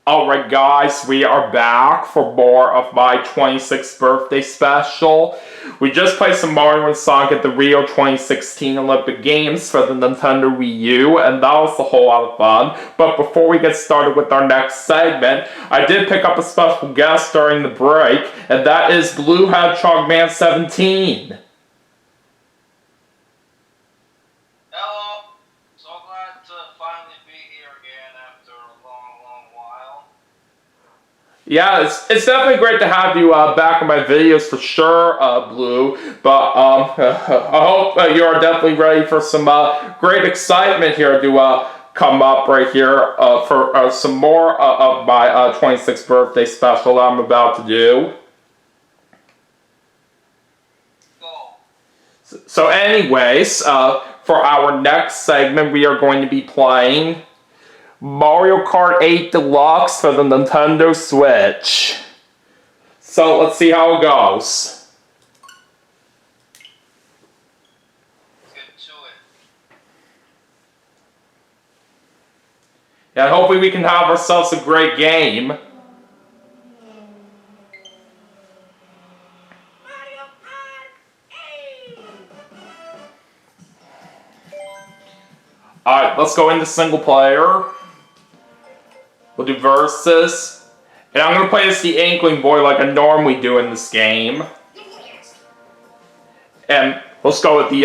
Alright guys, we are back for more of my 26th birthday special. We just played some Mario and Sonic at the Rio 2016 Olympic Games for the Nintendo Wii U, and that was a whole lot of fun. But before we get started with our next segment, I did pick up a special guest during the break, and that is Blue Hedgehog Man 17. Yeah, it's definitely great to have you back on my videos for sure, Blue. But I hope you are definitely ready for some great excitement here to come up right here for some more of my 26th birthday special that I'm about to do. So anyways, for our next segment, we are going to be playing Mario Kart 8 Deluxe for the Nintendo Switch. So let's see how it goes. Get to it. Yeah, hopefully we can have ourselves a great game. Mario Kart 8. Alright, let's go into single player. We'll do versus. And I'm going to play as the Inkling Boy like I normally do in this game. And let's go with the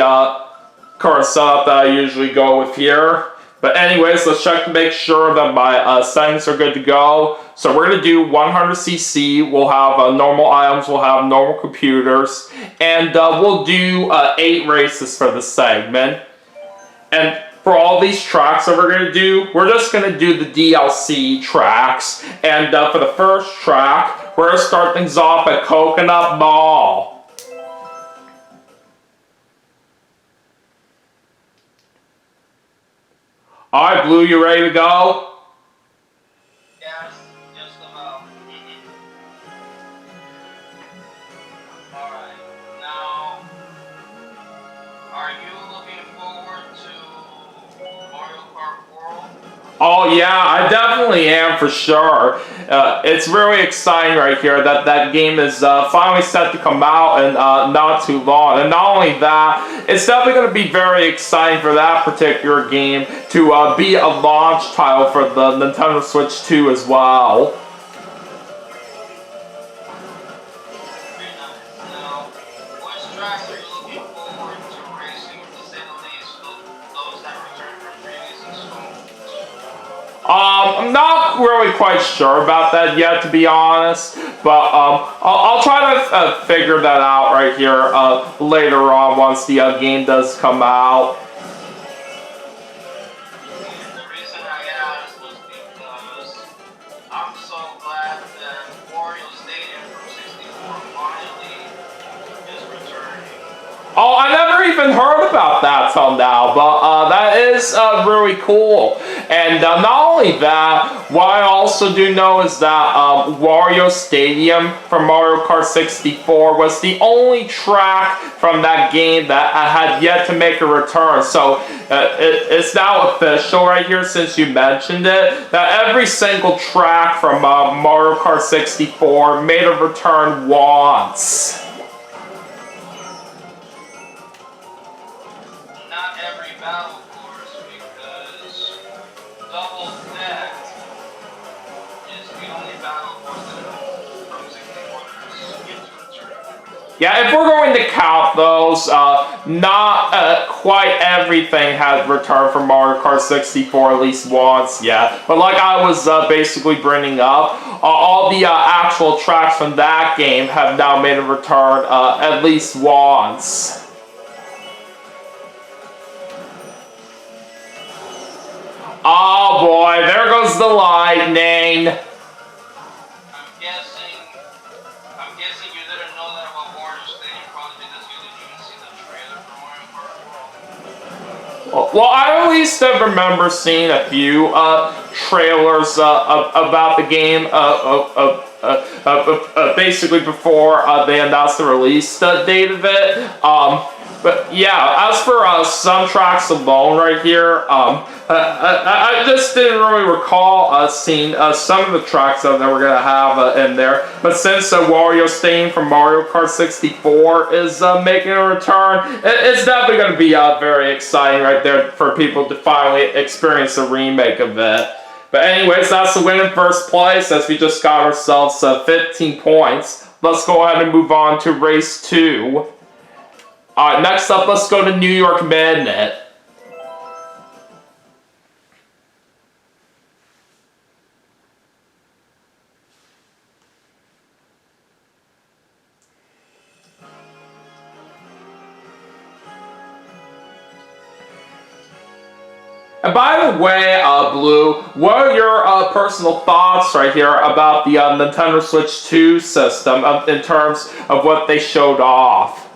current setup that I usually go with here. But anyways, let's check to make sure that my settings are good to go. So we're going to do 100cc. We'll have normal items. We'll have normal computers. And we'll do 8 races for this segment. And for all these tracks that we're going to do, we're just going to do the DLC tracks. And for the first track, we're going to start things off at Coconut Mall. Alright, Blue, you ready to go? Yes, just about. Alright, now, are you looking forward to Mario Kart World? Oh yeah, I definitely am for sure. It's really exciting right here that that game is finally set to come out in not too long. And not only that, it's definitely going to be very exciting for that particular game to be a launch title for the Nintendo Switch 2 as well. Very nice. Now, which tracks are you looking forward to racing, to say the least, those that return from previous installments? I'm not really quite sure about that yet, to be honest, but I'll try to figure that out right here later on once the game does come out. And the reason I asked was because I'm so glad that Wario Stadium from 64 finally is returning. Oh, I never even heard about that till now, but that is really cool. And not only that, what I also do know is that Wario Stadium from Mario Kart 64 was the only track from that game that had yet to make a return. So it's now official right here, since you mentioned it, that every single track from Mario Kart 64 made a return once. Not every battle course, because Double Deck is the only battle course that from 64 that gets returned. Yeah, if we're going to count those, not quite everything has returned from Mario Kart 64 at least once yet. But like I was basically bringing up, all the actual tracks from that game have now made a return at least once. Oh boy, there goes the lightning. I'm guessing you didn't know that about Wario Stadium, probably because you didn't even see the trailer for Mario Kart World. Well, I at least remember seeing a few trailers about the game basically before they announced the release date of it. But yeah, as for some tracks alone right here, I just didn't really recall seeing some of the tracks that we're gonna have in there. But since Wario Stain from Mario Kart 64 is making a return, it's definitely gonna be very exciting right there for people to finally experience a remake of it. But anyways, that's the win in first place as we just got ourselves 15 points. Let's go ahead and move on to race 2. Alright, next up, let's go to New York Midnight. And by the way, Blue, what are your personal thoughts right here about the Nintendo Switch 2 system in terms of what they showed off?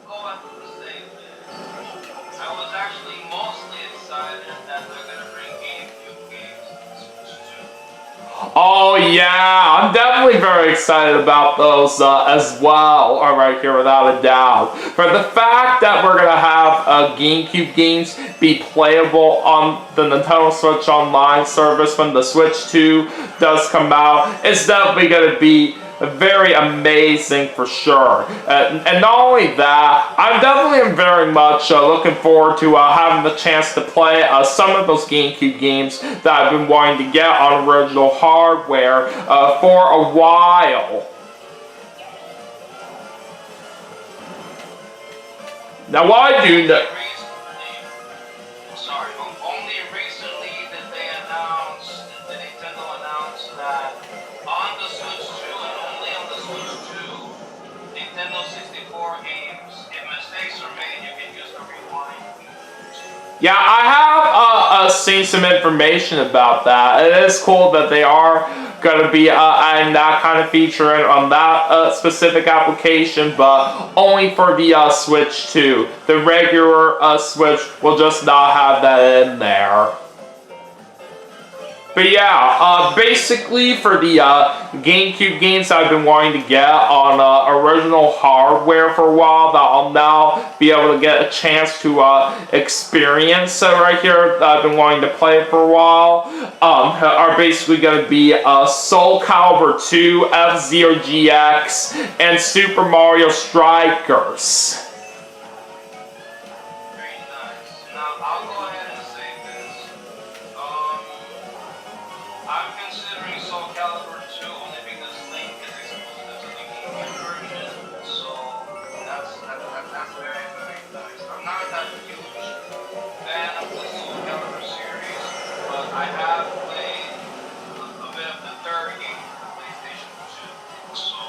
Oh, I have to say this. I was actually mostly excited that they're gonna bring GameCube games to the Switch 2. Oh yeah, I'm definitely very excited about those as well, right here without a doubt. For the fact that we're going to have GameCube games be playable on the Nintendo Switch Online service when the Switch 2 does come out, it's definitely going to be very amazing for sure. And not only that, I'm definitely very much looking forward to having the chance to play some of those GameCube games that I've been wanting to get on original hardware for a while. Now, what I do know. Only recently did they announce, did Nintendo announce that on the Switch 2 and only on the Switch 2, Nintendo 64 games, if mistakes are made, you can use the rewind. Yeah, I have seen some information about that. It is cool that they are going to be adding that kind of feature in on that specific application, but only for the Switch 2. The regular Switch will just not have that in there. But yeah, basically for the GameCube games I've been wanting to get on original hardware for a while that I'll now be able to get a chance to experience right here that I've been wanting to play for a while are basically going to be Soul Calibur 2, F-Zero GX, and Super Mario Strikers. Very nice. Now, I'll go ahead and say this. I'm considering Soul Calibur 2 only because Link is exclusive to the GameCube version, so that's very, very nice. I'm not that huge fan of the Soul Calibur series, but I have played a bit of the third game for PlayStation 2, so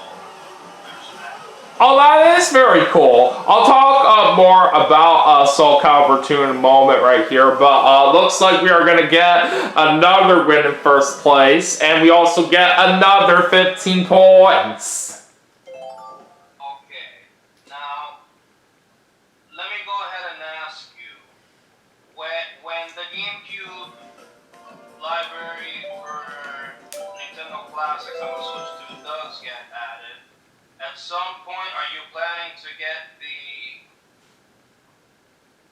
there's that. Oh, that is very cool. I'll talk more about Soul Calibur 2 in a moment right here, but looks like we are going to get another win in first place, and we also get another 15 points. Okay, now, let me go ahead and ask you, when the GameCube library for Nintendo Classics on the Switch 2 does get added, at some point, are you planning to get the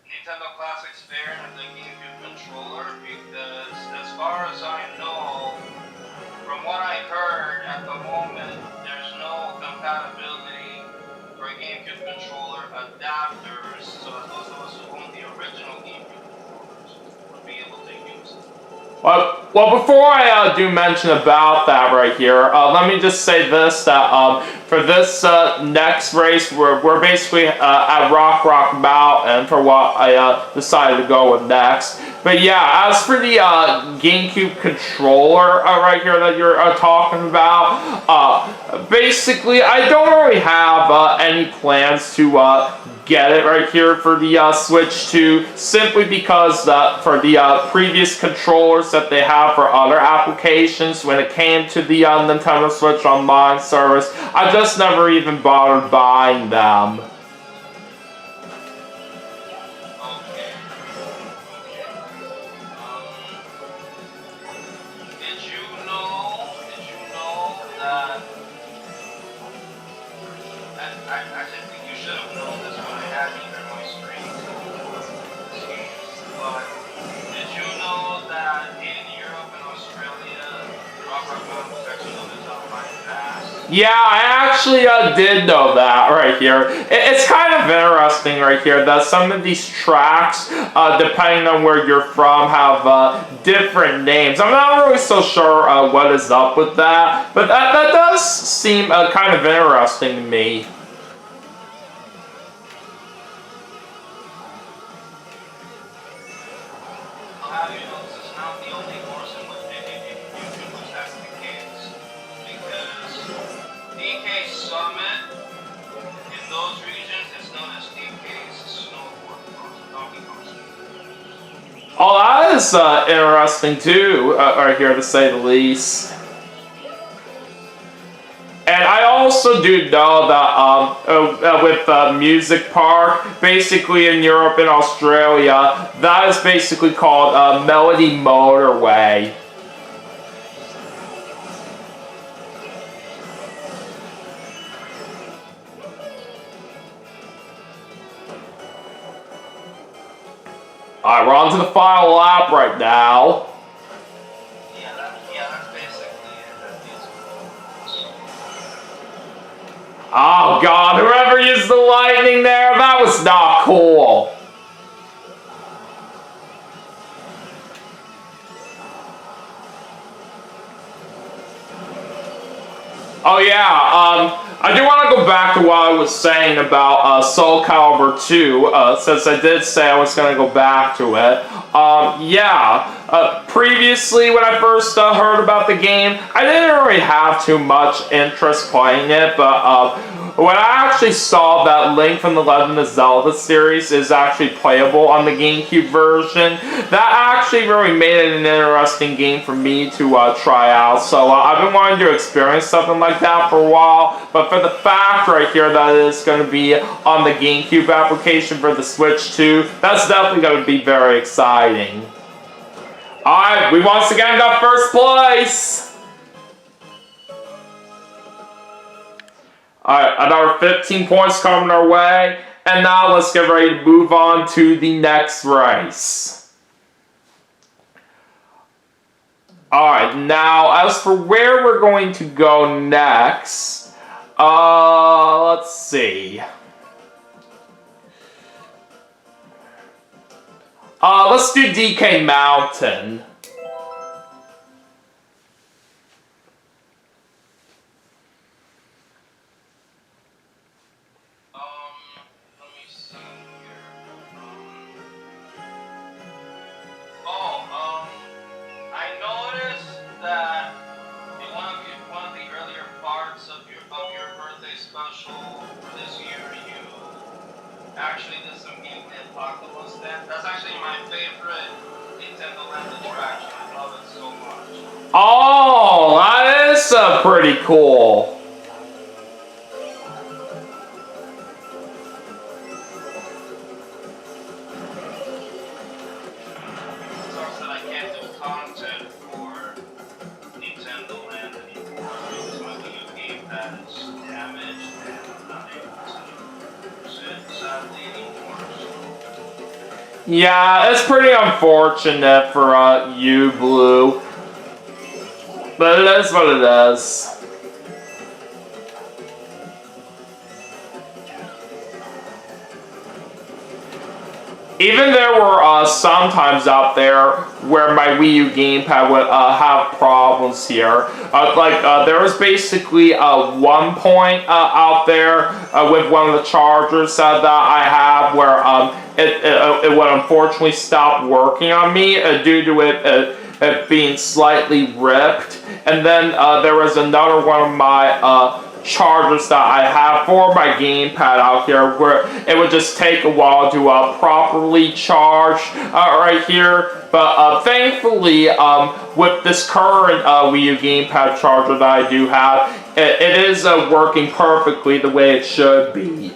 Nintendo Classics variant of the GameCube controller? Because as far as I know, from what I heard, at the moment, there's no compatibility for GameCube controller adapters, so those of us who own the original GameCube controllers would be able to use it. Well, before I do mention about that right here, let me just say this, that for this next race, we're basically at Rock Mountain for what I decided to go with next. But yeah, as for the GameCube controller right here that you're talking about, basically I don't really have any plans to get it right here for the Switch 2, simply because for the previous controllers that they have for other applications, when it came to the Nintendo Switch Online service, I just never even bothered buying them. Okay. Did you know that I think you Yeah, I actually did know that right here. It's kind of interesting right here that some of these tracks, depending on where you're from, have different names. I'm not really so sure what is up with that, but that does seem kind of interesting to me. I'll have you know this is not the only course in which YouTube which has DKs. Because DK Summit in those regions is known as DK's snowboard course, donkey course. Oh, that is interesting too, right here to say the least. And I also do know that with Music Park, basically in Europe and Australia, that is basically called Melody Motorway. Alright, we're on to the final lap right now. Yeah, that's basically it. That is Oh god, whoever used the lightning there, that was not cool. Oh yeah, I do want to go back to what I was saying about Soul Calibur 2, since I did say I was going to go back to it. Previously when I first heard about the game, I didn't really have too much interest playing it, but when I actually saw that Link from the Legend of Zelda series is actually playable on the GameCube version, that actually really made it an interesting game for me to try out. So I've been wanting to experience something like that for a while, but for the fact right here that it's going to be on the GameCube application for the Switch 2, that's definitely going to be very exciting. Alright, we once again got first place! Alright, another 15 points coming our way, and now let's get ready to move on to the next race. Alright, now as for where we're going to go next, let's see. Let's do DK Mountain. let me see here. I noticed that in one of the earlier parts of your birthday special this year, you actually did some gameplay Apocalypse. That's actually my favorite Nintendo Land attraction. I love it so much. Oh, that is pretty cool. Sucks that I can't do content for Nintendo Land anymore because my Wii U gamepad is damaged and I'm not able to use it sadly anymore. Yeah, it's pretty unfortunate for you, Blue. But it is what it is. Even there were some times out there where my Wii U gamepad would have problems here. There was basically one point out there with one of the chargers that I have where it would unfortunately stop working on me due to it being slightly ripped. And then there was another one of my chargers that I have for my gamepad out here where it would just take a while to properly charge right here. But thankfully, with this current Wii U gamepad charger that I do have, it is working perfectly the way it should be.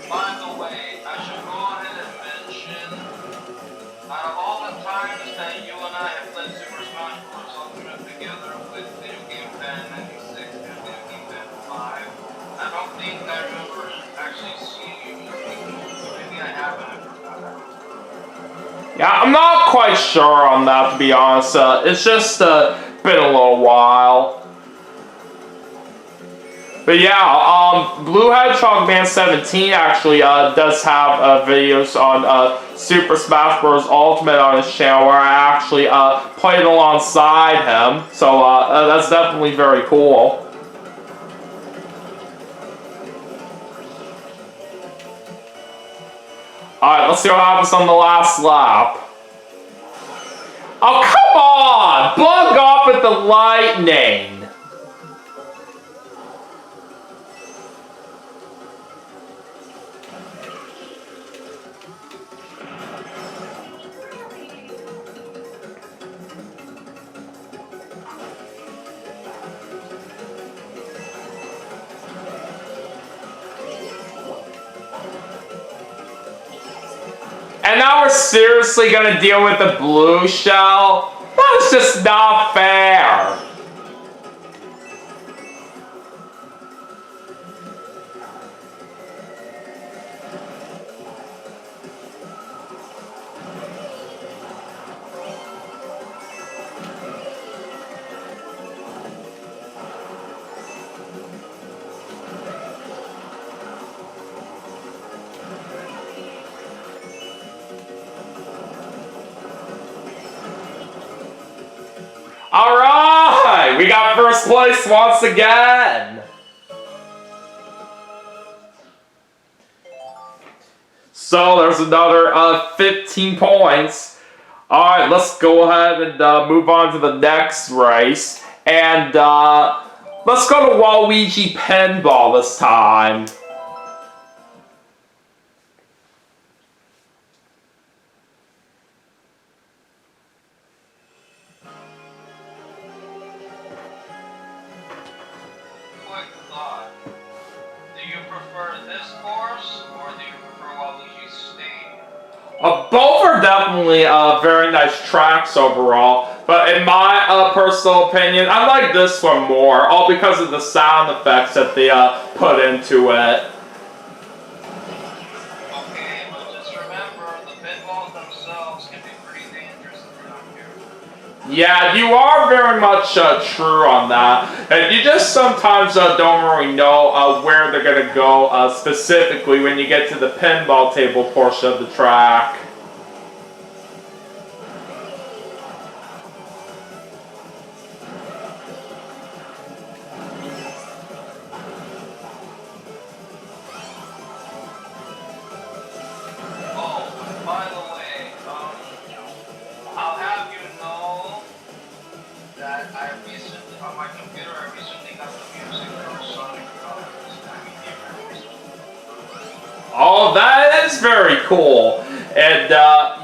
By the way, I should go ahead and mention, out of all the times that you and I have played Super Smash Bros. Ultimate together with Video Game Fan 96 and Video Game Fan Yeah, I'm not quite sure on that, to be honest. It's just been a little while. But yeah, Blue Hedgehog Man 17 actually does have videos on Super Smash Bros. Ultimate on his channel where I actually played alongside him. So that's definitely very cool. Alright, let's see what happens on the last lap. Oh, come on! Bug off with the lightning! And now we're seriously gonna deal with the blue shell? That's just not fair! Alright! We got first place once again! So there's another 15 points. Alright, let's go ahead and move on to the next race. And let's go to Waluigi Pinball this time. Both are definitely very nice tracks overall, but in my personal opinion, I like this one more, all because of the sound effects that they put into it. Okay, but just remember, the pinballs themselves can be pretty dangerous if you're not careful. Yeah, you are very much true on that. And you just sometimes don't really know where they're going to go specifically when you get to the pinball table portion of the track. Oh, by the way, I'll have you know that I recently, on my computer, I recently got the music for Sonic Colors. Oh, that is very cool. And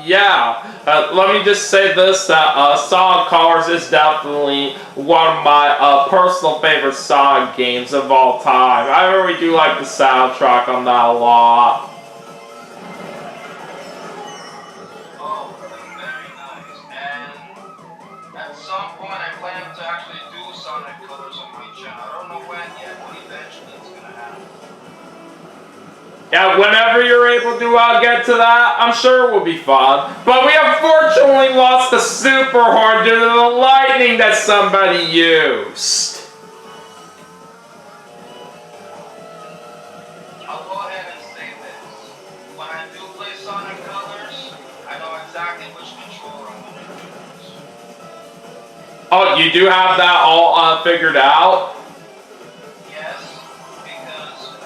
yeah, let me just say this, that Sonic Colors is definitely one of my personal favorite Sonic games of all time. I really do like the soundtrack on that a lot. Oh, very nice. And at some point, I plan to actually do Sonic Colors on my channel. I don't know when yet, but eventually it's gonna happen. Yeah, whenever you're able to get to that, I'm sure it will be fun. But we unfortunately lost the Super Horn due to the lightning that somebody used. I'll go ahead and say this. When I do play Sonic Colors, I know exactly which controller I'm going to use. Oh, you do have that all figured out? Yes, because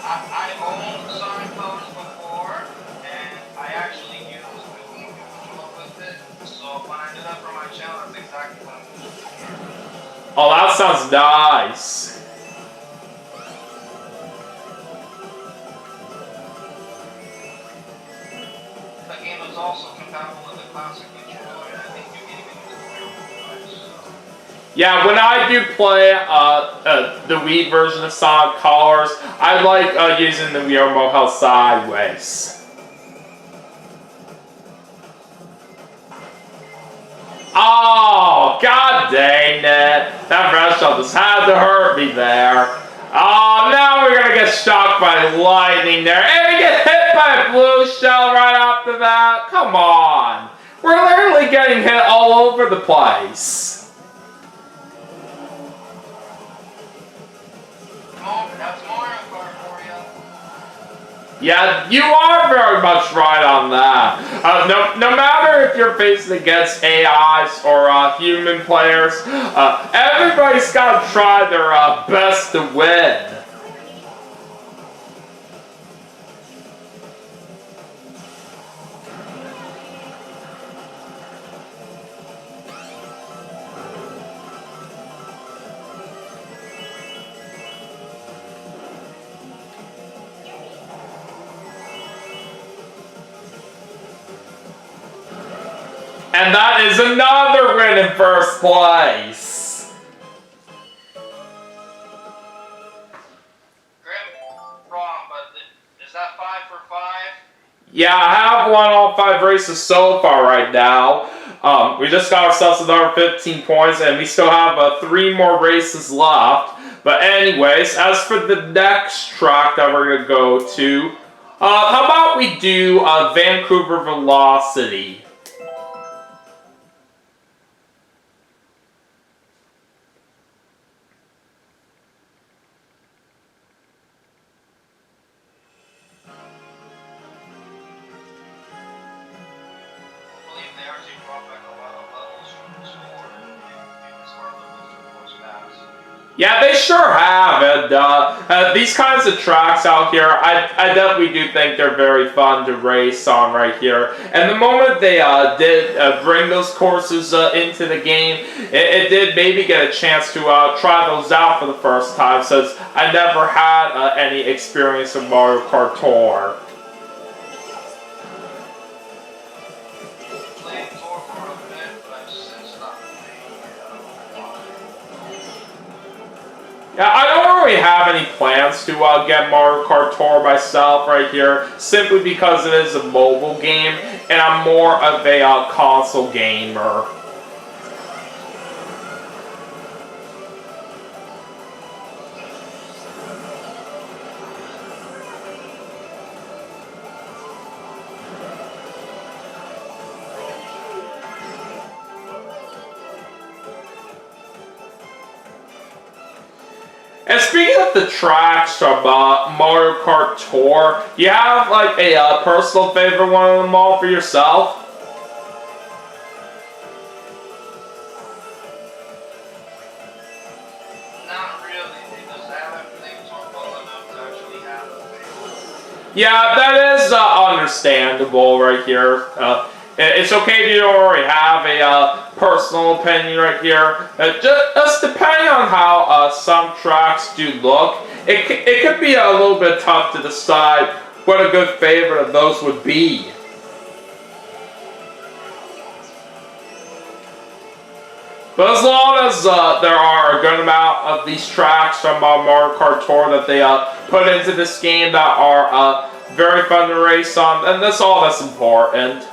I owned Sonic Colors before, and I actually used the Wii controller with it. So when I do that for my channel, that's exactly what I'm going to do. Oh, that sounds nice. The game is also compatible with the classic controller, and I think you can even use the real device. Yeah, when I do play the Wii version of Sonic Colors, I like using the Wii held sideways. Oh, god dang it. That restaurant just had to hurt me there. Oh, now we're gonna get shocked by lightning there. And we get hit by a blue shell right off the bat. Come on. We're literally getting hit all over the place. That's Mario Kart for you. Yeah, you are very much right on that. No matter if you're facing against AIs or human players, everybody's got to try their best to win. And that is another win in first place. Wrong, but is that 5 for 5? Yeah, I have won all 5 races so far right now. We just got ourselves another 15 points, and we still have 3 more races left. But anyways, as for the next track that we're going to go to, how about we do Vancouver Velocity? Yeah, they sure have, and these kinds of tracks out here, I definitely do think they're very fun to race on right here. And the moment they did bring those courses into the game, it did maybe get a chance to try those out for the first time, since I never had any experience with Mario Kart Tour. Yeah, I don't really have any plans to get Mario Kart Tour myself right here, simply because it is a mobile game, and I'm more of a console gamer. And speaking of the tracks from Mario Kart Tour, do you have like a personal favorite one of them all for yourself? Not really, because I haven't played Tour well enough to actually have a favorite. Yeah, that is understandable right here. It's okay if you don't already have a personal opinion right here. Just depending on how some tracks do look, it could be a little bit tough to decide what a good favorite of those would be. But as long as there are a good amount of these tracks from Mario Kart Tour that they put into this game that are very fun to race on, and that's all that's important.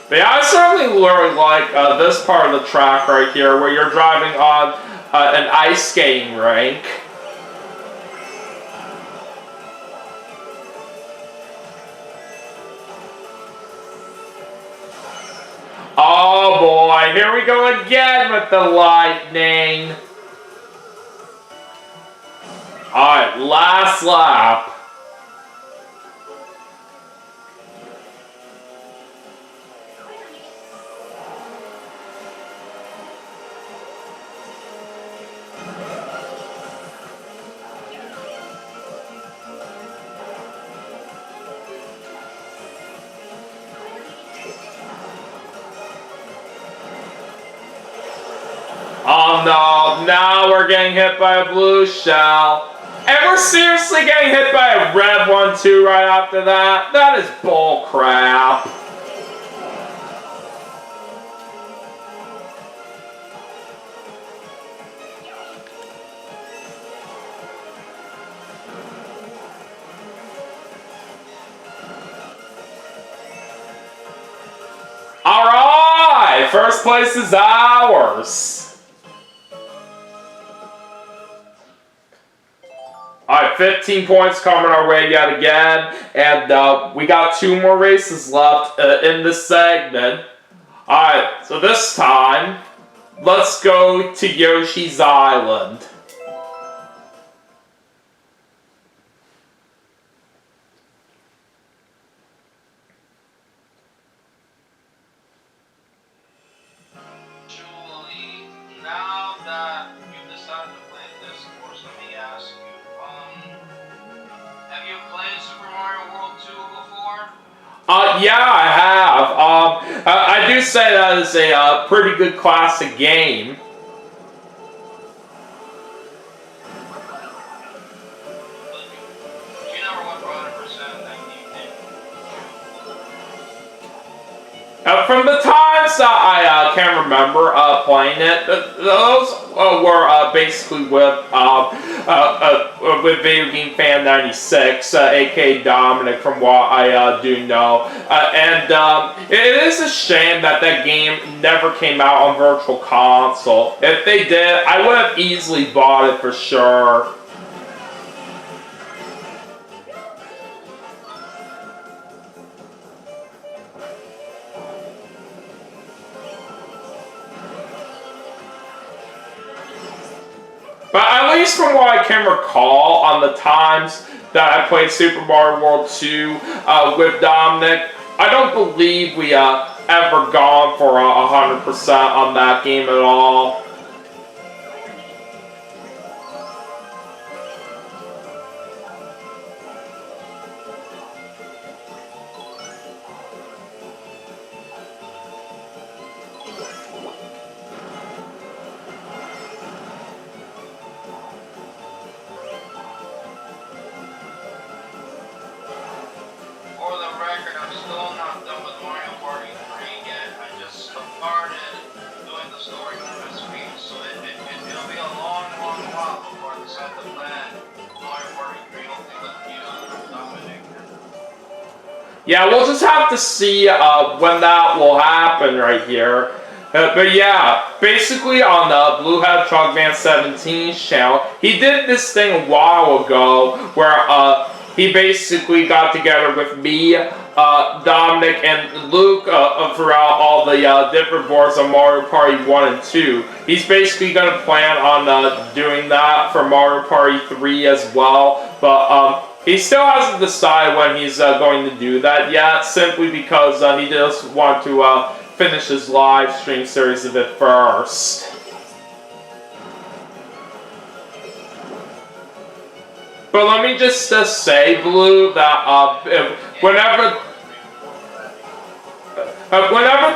But yeah, I certainly really like this part of the track right here, where you're driving on an ice skating rink. Oh boy, here we go again with the lightning. Alright, last lap. Oh no, now we're getting hit by a blue shell. And we're seriously getting hit by a red one too right after that? That is bull crap. Alright, first place is ours. Alright, Alright, 15 points coming our way yet again. And we got 2 more races left in this segment. Alright, so this time, let's go to Yoshi's Island. Julie, now that you've decided to play this course, let me ask you, have you played Super Mario World 2 before? Yeah, I have. I do say that is a pretty good classic game. You never went for 100% that game. From the times that I can remember playing it, those were basically with Video Game Fan 96, aka Dominic, from what I do know. It is a shame that that game never came out on Virtual Console. If they did, I would have easily bought it for sure. But at least from what I can recall on the times that I played Super Mario World 2 with Dominic, I don't believe we ever gone for 100% on that game at all. For the record, I'm still not done with Mario Party 3 yet. I just started doing the story for this week, so it'll be a long, long while before I decide to plan Mario Party 3, hopefully with you, Dominic. Yeah, we'll just have to see when that will happen right here. But yeah, basically on the Blue Hedgehog Man 17's channel, he did this thing a while ago where he basically got together with me, Dominic, and Luke throughout all the different boards on Mario Party 1 and 2. He's basically going to plan on doing that for Mario Party 3 as well, but he still hasn't decided when he's going to do that yet, simply because he just wants to finish his live stream series of it first. But let me just say, Blue, that whenever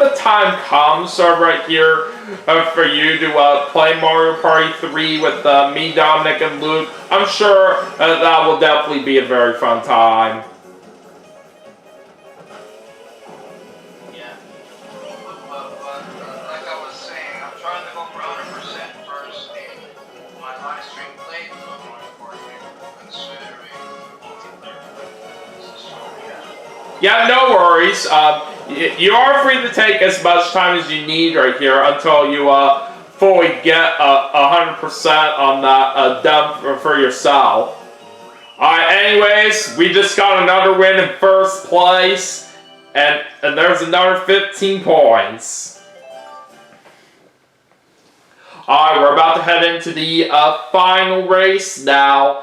the time comes right here for you to play Mario Party 3 with me, Dominic, and Luke, I'm sure that will definitely be a very fun time. Yeah. But like I was saying, I'm trying to go for 100% first in my live stream playthrough of Mario Party, considering multiplayer. Yeah, no worries. You are free to take as much time as you need right here until you fully get 100% on that done for yourself. Alright, anyways, we just got another win in first place, and there's another 15 points. Alright, we're about to head into the final race now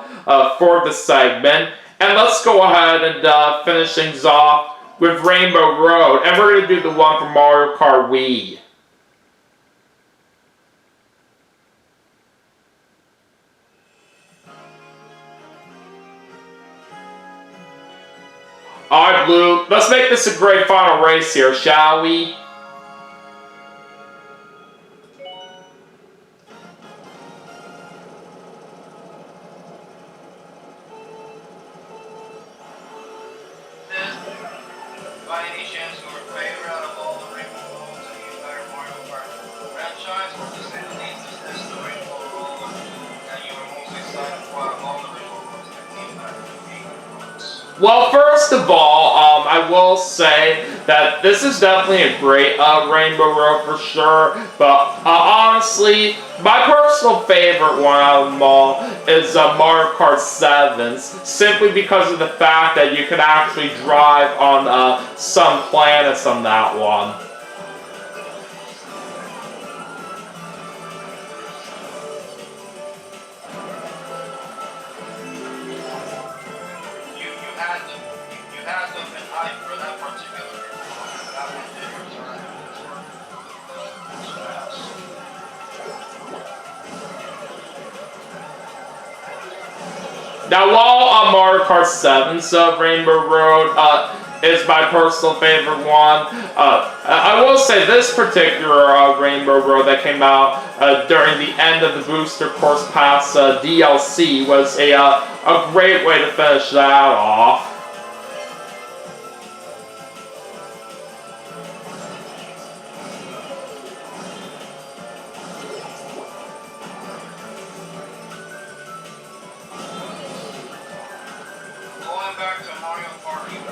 for the segment. And let's go ahead and finish things off with Rainbow Road. And we're going to do the one from Mario Kart Wii. Alright, Blue, let's make this a great final race here, shall we? By any chance, your favorite out of all the Rainbow Roads in the entire Mario Kart franchise, or to say the least, is this the Rainbow Road that you are most excited for out of all the Rainbow Roads in the entire game? Well, first of all, I will say that this is definitely a great Rainbow Road for sure, but honestly, my personal favorite one out of them all is Mario Kart 7, simply because of the fact that you can actually drive on some planets on that one. You had them in hype for that particular one. That one did return Now, while Mario Kart 7's Rainbow Road is my personal favorite one, I will say this particular Rainbow Road that came out during the end of the Booster Course Pass DLC was a great way to finish that off. Going back to Mario Party 3,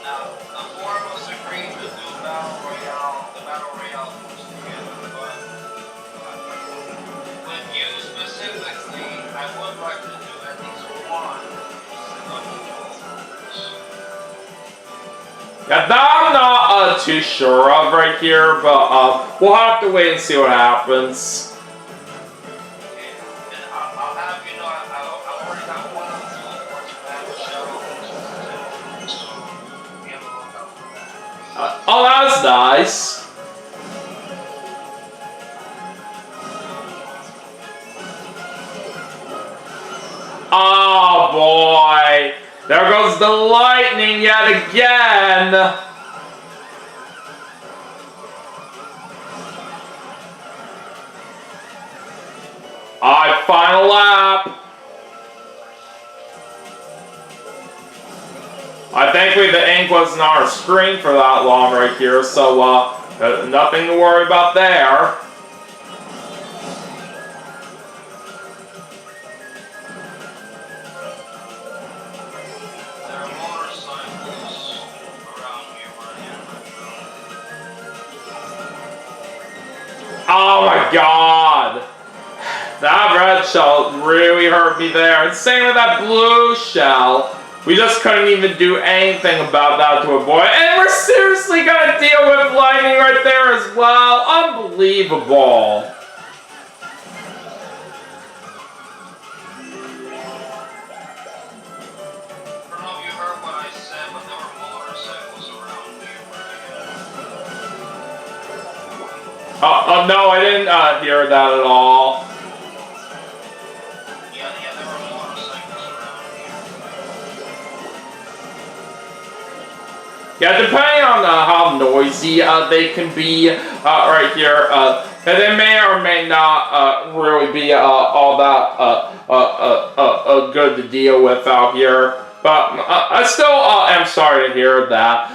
now, the four of us agreed to do the Battle Royale moves together, but with you specifically, I would like to do at least one of the moves. Yeah, that I'm not too sure of right here, but we'll have to wait and see what happens. I'll have you know, I already got one of the two awards for that show, so be on the lookout for that. Oh, that's nice. Oh boy, there goes the lightning yet again. Alright, final lap. I thankfully the ink wasn't on our screen for that long right here, so nothing to worry about there. There are motorcycles around here where I am. Oh my god. That red shell really hurt me there. And same with that blue shell. We just couldn't even do anything about that to avoid. And we're seriously gonna deal with lightning right there as well. Unbelievable. I don't know if you heard what I said, but there were motorcycles around here where I am. Oh no, I didn't hear that at all. Yeah, there were motorcycles around here. Yeah, depending on how noisy they can be right here, they may or may not really be all that good to deal with out here. But I still am sorry to hear that.